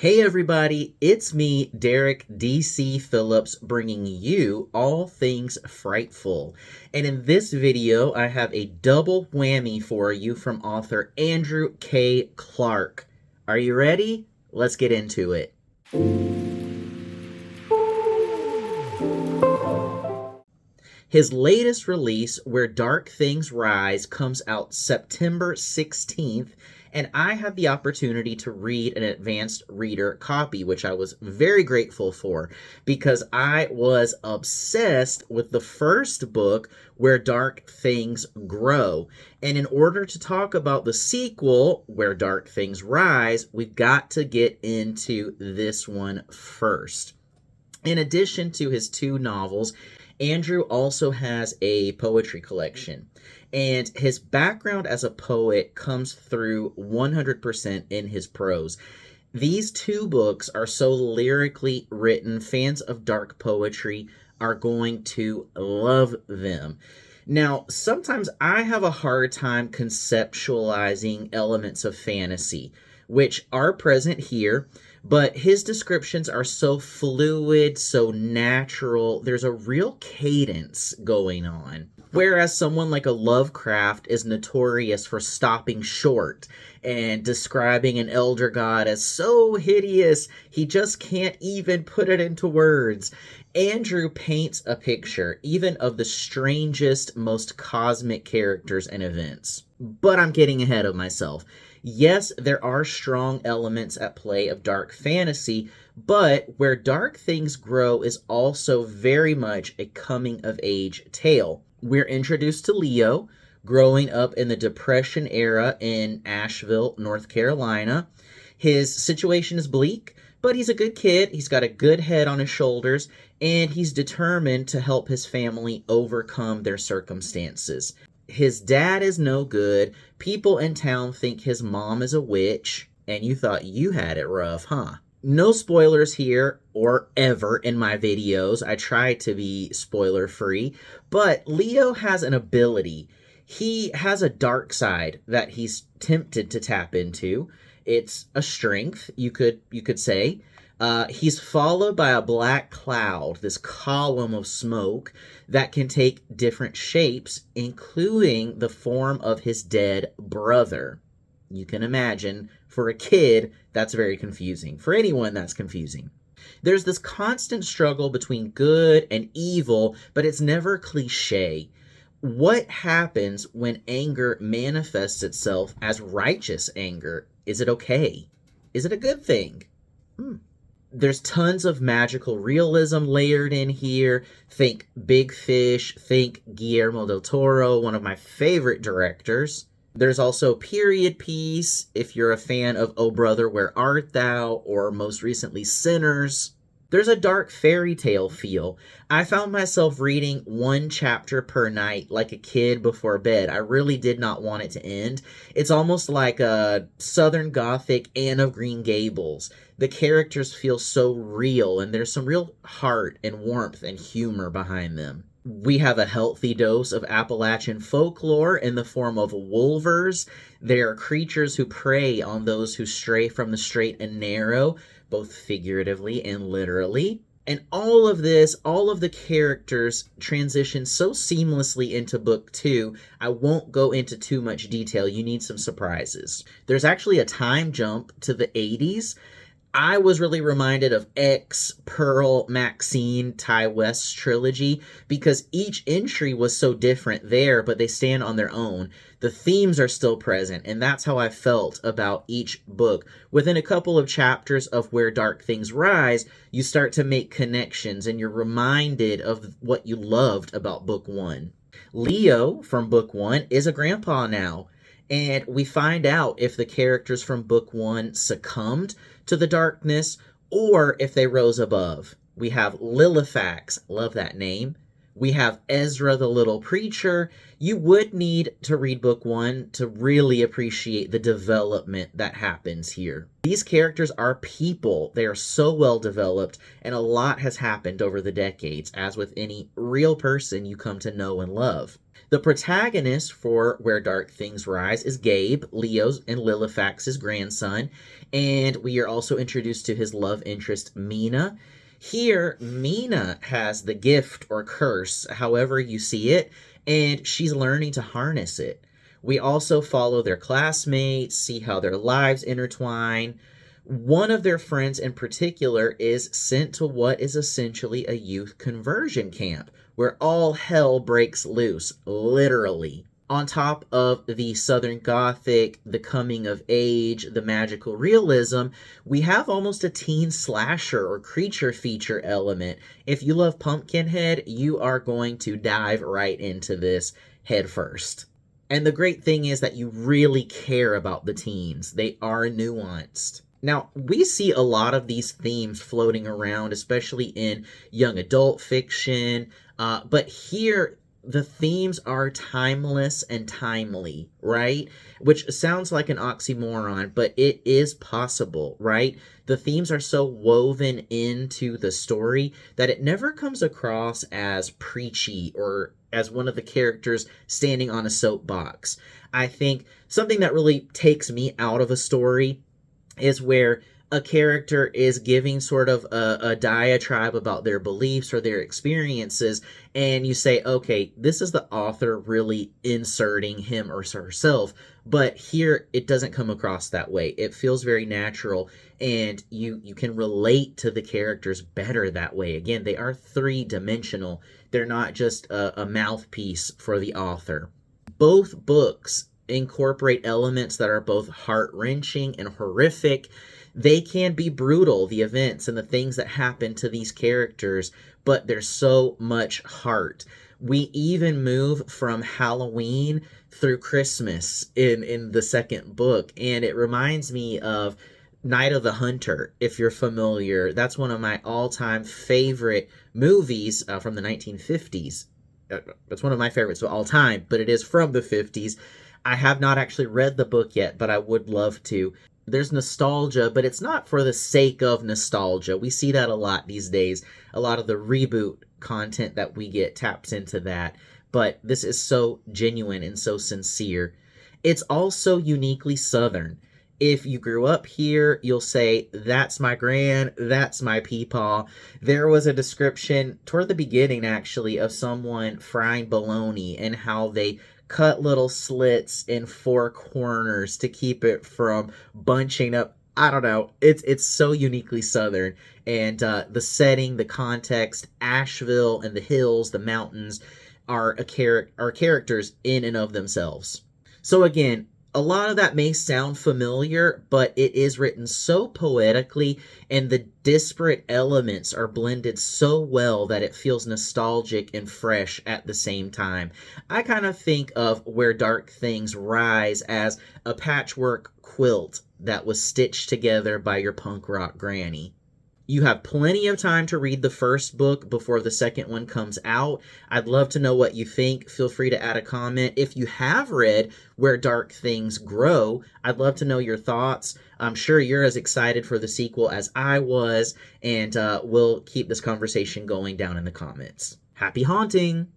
Hey everybody, it's me, Derek DC Phillips, bringing you all things frightful. And in this video, I have a double whammy for you from author Andrew K. Clarke. Are you ready? Let's get into it. His latest release, Where Dark Things Rise, comes out September 16th, and I had the opportunity to read an advanced reader copy, which I was very grateful for because I was obsessed with the first book, Where Dark Things Grow. And in order to talk about the sequel, Where Dark Things Rise, we've got to get into this one first. In addition to his two novels, Andrew also has a poetry collection, and his background as a poet comes through 100% in his prose. These two books are so lyrically written, fans of dark poetry are going to love them. Now, sometimes I have a hard time conceptualizing elements of fantasy, which are present here, but his descriptions are so fluid, so natural. There's a real cadence going on. Whereas someone like a Lovecraft is notorious for stopping short and describing an elder god as so hideous, he just can't even put it into words. Andrew paints a picture, even of the strangest, most cosmic characters and events. But I'm getting ahead of myself. Yes, there are strong elements at play of dark fantasy, but Where Dark Things Grow is also very much a coming-of-age tale. We're introduced to Leo, growing up in the Depression era in Asheville, North Carolina. His situation is bleak, but he's a good kid. He's got a good head on his shoulders, and he's determined to help his family overcome their circumstances. His dad is no good. People in town think his mom is a witch, and you thought you had it rough, huh? No spoilers here or ever in my videos. I try to be spoiler free, but Leo has an ability. He has a dark side that he's tempted to tap into. It's a strength, you could say. He's followed by a black cloud, this column of smoke that can take different shapes, including the form of his dead brother. You can imagine, for a kid, that's very confusing. For anyone, that's confusing. There's this constant struggle between good and evil, but it's never cliche. What happens when anger manifests itself as righteous anger? Is it okay? Is it a good thing? There's tons of magical realism layered in here. Think Big Fish, think Guillermo del Toro, one of my favorite directors. There's also period piece, if you're a fan of Oh Brother, Where Art Thou, or most recently Sinners. There's a dark fairy tale feel. I found myself reading one chapter per night like a kid before bed. I really did not want it to end. It's almost like a Southern Gothic Anne of Green Gables. The characters feel so real, and there's some real heart and warmth and humor behind them. We have a healthy dose of Appalachian folklore in the form of wolvers. They are creatures who prey on those who stray from the straight and narrow, both figuratively and literally. And all of this, all of the characters transition so seamlessly into book 2, I won't go into too much detail. You need some surprises. There's actually a time jump to the 80s. I was really reminded of X, Pearl, Maxine, Ty West's trilogy because each entry was so different there, but they stand on their own. The themes are still present, and that's how I felt about each book. Within a couple of chapters of Where Dark Things Rise, you start to make connections, and you're reminded of what you loved about book 1. Leo, from book 1, is a grandpa now. And we find out if the characters from book 1 succumbed to the darkness or if they rose above. We have Lilifax, love that name. We have Ezra the Little Preacher. You would need to read book 1 to really appreciate the development that happens here. These characters are people. They are so well developed, and a lot has happened over the decades, as with any real person you come to know and love. The protagonist for Where Dark Things Rise is Gabe, Leo's and Lilifax's grandson, and we are also introduced to his love interest, Mina. Here, Mina has the gift or curse, however you see it, and she's learning to harness it. We also follow their classmates, see how their lives intertwine. One of their friends in particular is sent to what is essentially a youth conversion camp where all hell breaks loose, literally. On top of the Southern Gothic, the coming of age, the magical realism, we have almost a teen slasher or creature feature element. If you love Pumpkinhead, you are going to dive right into this head first. And the great thing is that you really care about the teens. They are nuanced. Now, we see a lot of these themes floating around, especially in young adult fiction, but here the themes are timeless and timely, right? Which sounds like an oxymoron, but it is possible, right? The themes are so woven into the story that it never comes across as preachy or as one of the characters standing on a soapbox. I think something that really takes me out of a story is where a character is giving sort of a diatribe about their beliefs or their experiences, and you say, okay, this is the author really inserting him or herself, but here it doesn't come across that way. It feels very natural, and you can relate to the characters better that way. Again, they are three-dimensional. They're not just a mouthpiece for the author. Both books incorporate elements that are both heart-wrenching and horrific. They can be brutal, the events and the things that happen to these characters, but there's so much heart. We even move from Halloween through Christmas in the second book, and it reminds me of Night of the Hunter, if you're familiar. That's one of my all-time favorite movies from the 1950s. It's one of my favorites of all time, but it is from the 50s. I have not actually read the book yet, but I would love to. There's nostalgia, but it's not for the sake of nostalgia. We see that a lot these days. A lot of the reboot content that we get taps into that. But this is so genuine and so sincere. It's also uniquely Southern. If you grew up here, you'll say, that's my gran, that's my peepaw. There was a description toward the beginning, actually, of someone frying bologna and how they cut little slits in four corners to keep it from bunching up. I don't know. It's so uniquely Southern. And the setting, the context, Asheville and the hills, the mountains are characters in and of themselves. So again, a lot of that may sound familiar, but it is written so poetically, and the disparate elements are blended so well that it feels nostalgic and fresh at the same time. I kind of think of Where Dark Things Rise as a patchwork quilt that was stitched together by your punk rock granny. You have plenty of time to read the first book before the second one comes out. I'd love to know what you think. Feel free to add a comment. If you have read Where Dark Things Grow, I'd love to know your thoughts. I'm sure you're as excited for the sequel as I was, and we'll keep this conversation going down in the comments. Happy haunting!